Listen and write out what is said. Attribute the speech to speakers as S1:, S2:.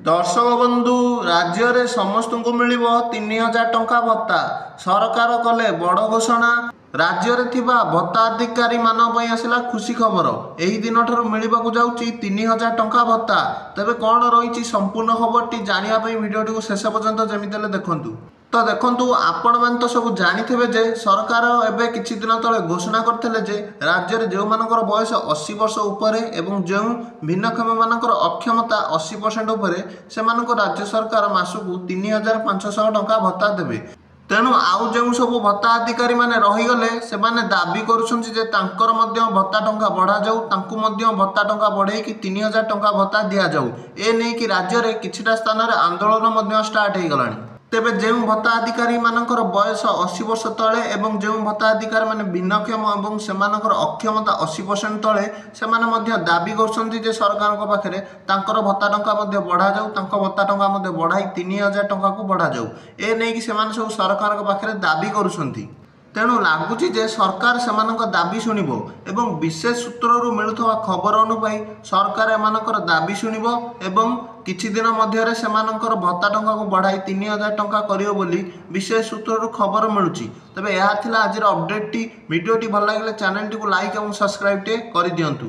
S1: दर्शक बंधु राज्य रे समस्त को मिलिबो 3000 टंका भत्ता सरकार कले बड़ घोषणा। राज्य रे थिबा भत्ता अधिकारी मानव पई आसिला खुशी खबर। एही दिन ठार मिलिबाकू जाउची 3000 टंका भत्ता। तबे कोन रहिची संपूर्ण खबरटी जानिया पई वीडियोटी को शेष पर्यंत जेमितेले देखंतु। तो देखंतु आपण मान तो सब जानिथिबे जे सरकार एबे किछि दिन तळे घोषणा करथिले जे राज्य रे जो मानकर बयस 80 वर्ष उपरे एवं जो भिन्नक्षम मानकर अक्षमता 80% उपरे से मानको राज्य सरकार मासकू 3500 टंका भत्ता देबे। तेणु आउ जो सब भत्ता अधिकारी माने रहीगले से माने दाबी करुछन्ति जे तांकर मध्य भत्ता टंका बढ़ा जाऊ, तांकु मध्य भत्ता टंका बढ़े कि 3000 टंका भत्ता दिया जाऊ। ए नै कि राज्य रे किछिटा स्थान रे आंदोलन मध्य स्टार्ट हे गलानी। तेबे जो भत्ता अधिकारी मानकर बयस 80 वर्ष तले एवं जो भत्ता अधिकारी माने भिन्नक्षम एवं सेमानकर अक्षमता 80% तले से माने मध्य दाबी करछन्ति जे सरकार को पाखरे तांकर भत्ता टंका मध्य बढ़ा जाऊ, तांको भत्ता टंका मध्य बढ़ाई 3000 टंका को बढ़ा जाऊ। ए नै कि सेमाने सब सरकार को पाखरे दाबी करुछन्ति। तेणु लगुच सरकार से दाबी शुणव एवं विशेष सूत्रु मिलुवा खबर अनुपाई सरकार एमानकर दाबी शुणव एवं किछि दिन मध्य से भत्ता टंका को बढ़ाई 3000 टंका करियो बोली विशेष सूत्रु खबर मिलुची। तबे यह थिला आज अपडेट टी। वीडियोटी भल लगे चैनल टी को लाइक और सब्सक्राइब कर दियंतु।